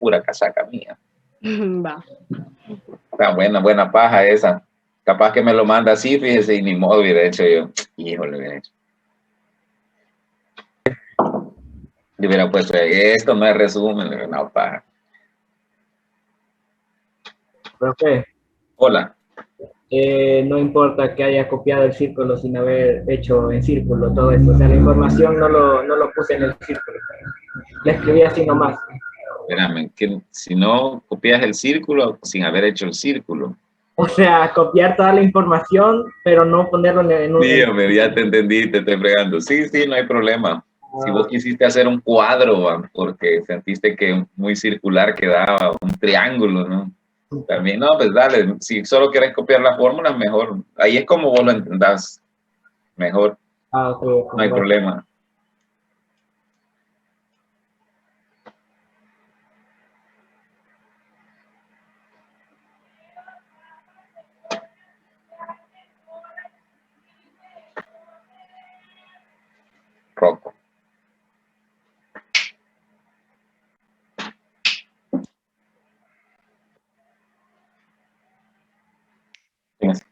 pura casaca mía. Va. Está buena paja esa. Capaz que me lo manda así, fíjese, y ni modo hubiera hecho yo. Híjole, hubiera hecho. Yo hubiera puesto, esto no es resumen, no, paja. Profe, Hola. no importa que haya copiado el círculo sin haber hecho en círculo todo esto. O sea, la información no lo puse en el círculo. La escribí así nomás. Espérame, que si no copias el círculo sin haber hecho el círculo. O sea, copiar toda la información, pero no ponerlo en un... Sí, hombre, ya te entendí, te estoy fregando. Sí, no hay problema. Si vos quisiste hacer un cuadro, porque sentiste que muy circular quedaba un triángulo, ¿no? También, no, pues dale, si solo quieres copiar la fórmula, mejor. Ahí es como vos lo entendás, mejor, Okay, no hay problema. Rocco. Tienes.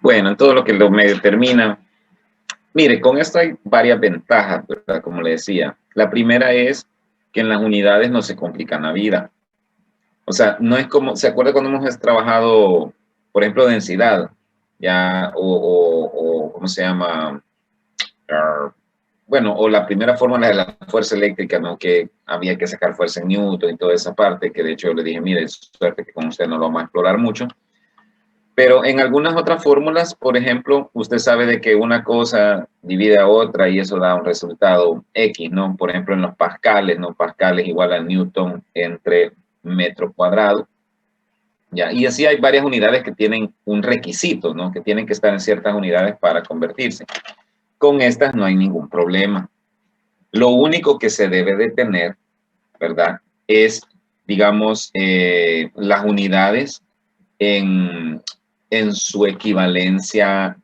Bueno, en todo lo que lo me determina. Mire, con esto hay varias ventajas, ¿verdad? Como le decía. La primera es que en las unidades no se complican la vida. O sea, no es como, ¿se acuerda cuando hemos trabajado, por ejemplo, densidad? Ya, o ¿cómo se llama? Bueno, o la primera fórmula de la fuerza eléctrica, ¿no? Que había que sacar fuerza en Newton y toda esa parte, que de hecho yo le dije, mire, suerte que con usted no lo vamos a explorar mucho. Pero en algunas otras fórmulas, por ejemplo, usted sabe de que una cosa divide a otra y eso da un resultado X, ¿no? Por ejemplo, en los pascales, ¿no? Pascal es igual a Newton entre metro cuadrado. ¿Ya? Y así hay varias unidades que tienen un requisito, ¿no? Que tienen que estar en ciertas unidades para convertirse. Con estas no hay ningún problema. Lo único que se debe de tener, ¿verdad? Es, digamos, las unidades en su equivalencia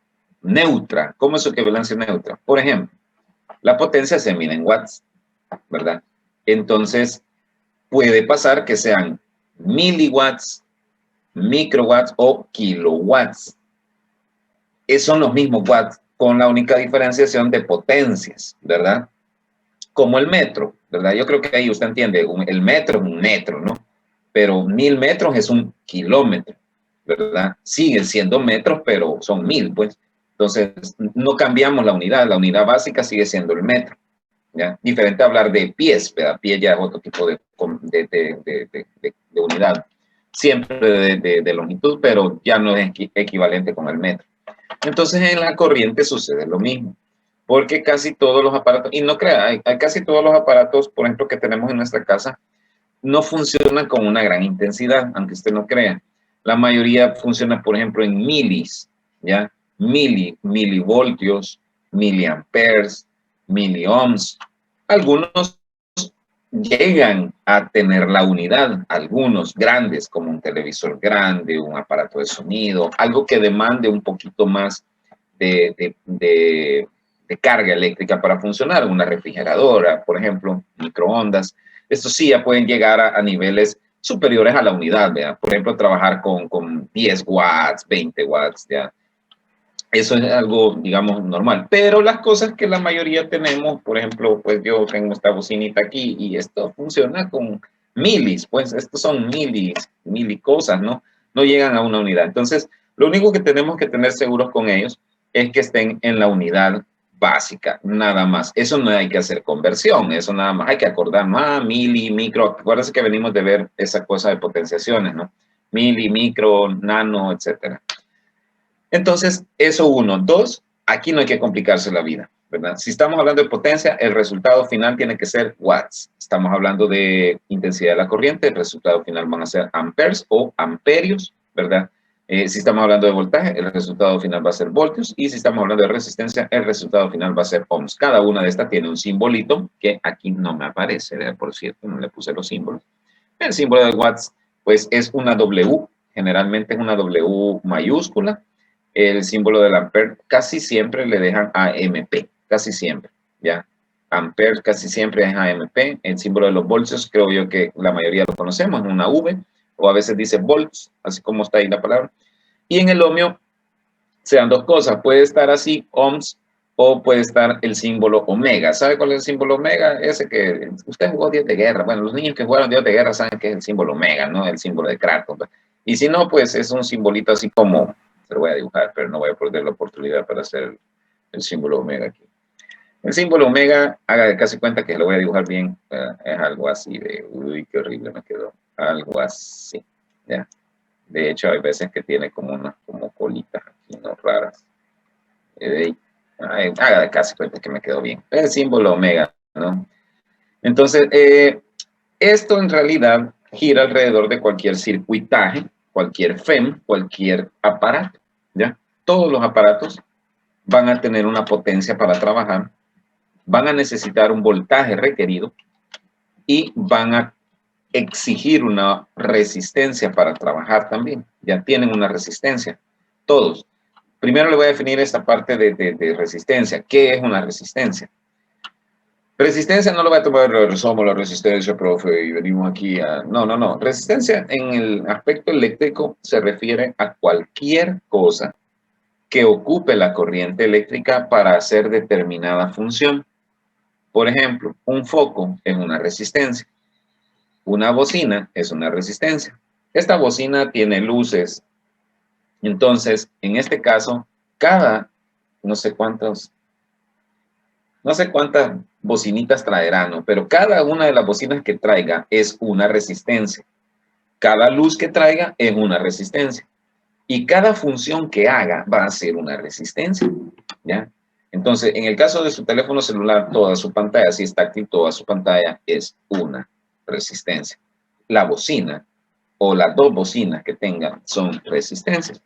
neutra. ¿Cómo es su equivalencia neutra? Por ejemplo, la potencia se mide en watts, ¿verdad? Entonces, puede pasar que sean miliwatts, microwatts o kilowatts. Son los mismos watts, con la única diferenciación de potencias, ¿verdad? Como el metro, ¿verdad? Yo creo que ahí usted entiende, el metro es un metro, ¿no? Pero 1000 metros es un kilómetro, ¿verdad? Siguen siendo metros, pero son 1000, pues. Entonces, no cambiamos la unidad básica sigue siendo el metro. ¿ya? Diferente a hablar de pies, ¿verdad? Pie ya es otro tipo de unidad, siempre de longitud, pero ya no es equivalente con el metro. Entonces en la corriente sucede lo mismo, porque casi todos los aparatos, y no crea, hay casi todos los aparatos, por ejemplo, que tenemos en nuestra casa, no funcionan con una gran intensidad, aunque usted no crea. La mayoría funciona, por ejemplo, en milis, ¿ya? Milivoltios, miliamperes, miliohms. Algunos llegan a tener la unidad, algunos grandes, como un televisor grande, un aparato de sonido, algo que demande un poquito más de carga eléctrica para funcionar, una refrigeradora, por ejemplo, microondas. Estos sí ya pueden llegar a niveles superiores a la unidad, ¿verdad? Por ejemplo, trabajar con 10 watts, 20 watts, ¿ya? Eso es algo, digamos, normal. Pero las cosas que la mayoría tenemos, por ejemplo, pues yo tengo esta bocinita aquí y esto funciona con milis, pues estos son mili cosas, ¿no? No llegan a una unidad. Entonces, lo único que tenemos que tener seguros con ellos es que estén en la unidad básica, nada más. Eso no hay que hacer conversión, eso nada más hay que acordar, mili, micro. Acuérdense que venimos de ver esa cosa de potenciaciones, ¿no? Mili, micro, nano, etcétera. Entonces, eso uno. Dos, aquí no hay que complicarse la vida, ¿verdad? Si estamos hablando de potencia, el resultado final tiene que ser watts. Estamos hablando de intensidad de la corriente, el resultado final van a ser amperes o amperios, ¿verdad? Si estamos hablando de voltaje, el resultado final va a ser voltios. Y si estamos hablando de resistencia, el resultado final va a ser ohms. Cada una de estas tiene un simbolito que aquí no me aparece, ¿verdad? Por cierto, no le puse los símbolos. El símbolo de watts, pues, es una W. Generalmente es una W mayúscula. El símbolo del ampere casi siempre le dejan AMP, casi siempre, ¿ya? Ampere casi siempre es AMP. El símbolo de los voltios, creo yo que la mayoría lo conocemos, es una V, o a veces dice volts, así como está ahí la palabra. Y en el ohmio se dan dos cosas, puede estar así, ohms, o puede estar el símbolo omega. ¿Sabe cuál es el símbolo omega? Ese que usted jugó Dios de Guerra. Bueno, los niños que jugaron Dios de Guerra saben que es el símbolo omega, ¿no? El símbolo de Kratos. Y si no, pues es un simbolito así como, se lo voy a dibujar, pero no voy a perder la oportunidad para hacer el símbolo omega aquí. El símbolo omega, haga de casi cuenta que lo voy a dibujar bien, es algo así de, uy, qué horrible me quedó, algo así, ¿ya? De hecho, hay veces que tiene como unas como colitas aquí, ¿no? Raras. Haga de casi cuenta que me quedó bien. El símbolo omega, ¿no? Entonces, esto en realidad gira alrededor de cualquier circuitaje, cualquier FEM, cualquier aparato, ¿ya? Todos los aparatos van a tener una potencia para trabajar, van a necesitar un voltaje requerido y van a exigir una resistencia para trabajar también. Ya tienen una resistencia, todos. Primero le voy a definir esta parte de resistencia. ¿Qué es una resistencia? Resistencia no lo voy a tomar, somos la resistencia, profe, y venimos aquí a... No, no, no. Resistencia en el aspecto eléctrico se refiere a cualquier cosa que ocupe la corriente eléctrica para hacer determinada función. Por ejemplo, un foco es una resistencia. Una bocina es una resistencia. Esta bocina tiene luces. Entonces, en este caso, cada, no sé cuántas bocinitas traerá, ¿no? Pero cada una de las bocinas que traiga es una resistencia. Cada luz que traiga es una resistencia. Y cada función que haga va a ser una resistencia, ¿ya? Entonces, en el caso de su teléfono celular, toda su pantalla, si es táctil, toda su pantalla es una resistencia. La bocina o las dos bocinas que tengan son resistencias.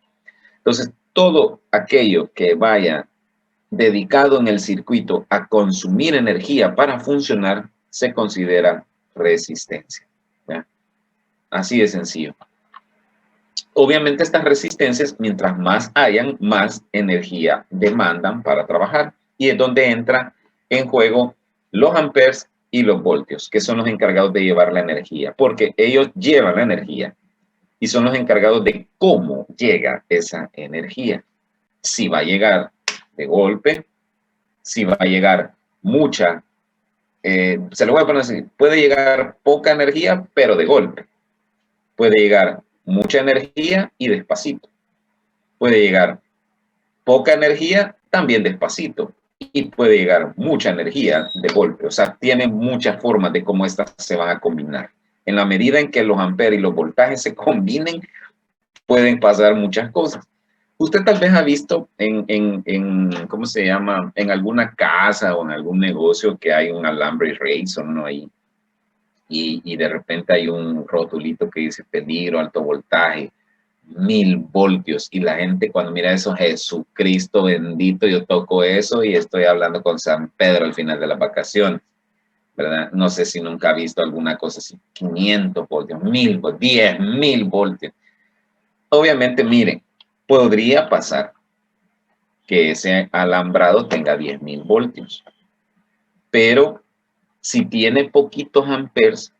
Entonces, todo aquello que vaya dedicado en el circuito a consumir energía para funcionar se considera resistencia, ¿ya? Así de sencillo. Obviamente estas resistencias, mientras más hayan, más energía demandan para trabajar. Y es donde entra en juego los amperes y los voltios, que son los encargados de llevar la energía, porque ellos llevan la energía y son los encargados de cómo llega esa energía. Si va a llegar de golpe, si va a llegar mucha, se lo voy a poner así, puede llegar poca energía, pero de golpe. Puede llegar mucha energía y despacito. Puede llegar poca energía, también despacito. y puede llegar mucha energía de golpe. O sea, tiene muchas formas de cómo estas se van a combinar. En la medida en que los amperes y los voltajes se combinen, pueden pasar muchas cosas. Usted tal vez ha visto ¿cómo se llama? En alguna casa o en algún negocio que hay un alambre Rayson, ¿no? Ahí. Y de repente hay un rotulito que dice peligro, alto voltaje, 1000 voltios. Y la gente cuando mira eso, Jesucristo bendito, yo toco eso y estoy hablando con San Pedro al final de la vacación, ¿verdad? No sé si nunca ha visto alguna cosa así, 500 voltios, 1000 voltios, 10.000 voltios. Obviamente, miren, podría pasar que ese alambrado tenga 10.000 voltios, pero si tiene poquitos amperes,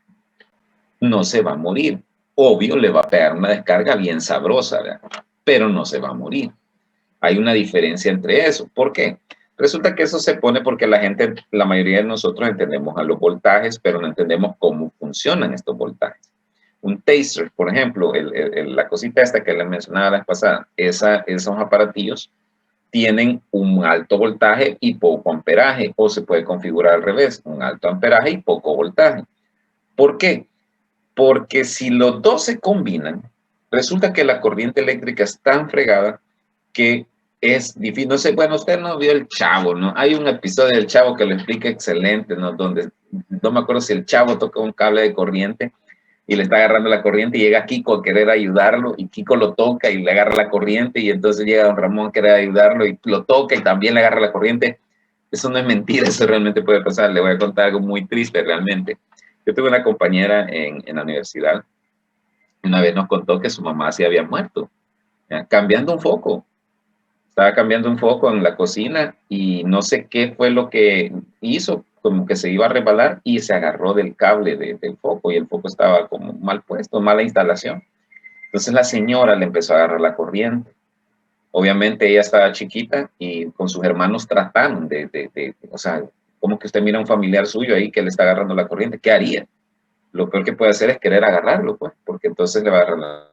no se va a morir. Obvio, le va a pegar una descarga bien sabrosa, ¿verdad? Pero no se va a morir. Hay una diferencia entre eso. ¿Por qué? Resulta que eso se pone porque la gente, la mayoría de nosotros entendemos a los voltajes, pero no entendemos cómo funcionan estos voltajes. Un taser, por ejemplo, la cosita esta que les mencionaba la vez pasada, esos aparatillos tienen un alto voltaje y poco amperaje, o se puede configurar al revés, un alto amperaje y poco voltaje. ¿Por qué? Porque si los dos se combinan, resulta que la corriente eléctrica es tan fregada que es difícil. No sé, bueno, usted no vio El Chavo, ¿no? Hay un episodio del Chavo que lo explica excelente, ¿no? Donde, no me acuerdo si el Chavo toca un cable de corriente y le está agarrando la corriente y llega Kiko a querer ayudarlo y Kiko lo toca y le agarra la corriente y entonces llega don Ramón a querer ayudarlo y lo toca y también le agarra la corriente. Eso no es mentira, eso realmente puede pasar. Le voy a contar algo muy triste realmente. Yo tuve una compañera en la universidad, una vez nos contó que su mamá se había muerto, ¿ya? Cambiando un foco. Estaba cambiando un foco en la cocina y no sé qué fue lo que hizo, como que se iba a resbalar y se agarró del cable del foco y el foco estaba como mal puesto, mala instalación. Entonces la señora le empezó a agarrar la corriente. Obviamente ella estaba chiquita y con sus hermanos trataron o sea, como que usted mira a un familiar suyo ahí que le está agarrando la corriente, ¿qué haría? Lo peor que puede hacer es querer agarrarlo, pues, porque entonces le va a agarrar la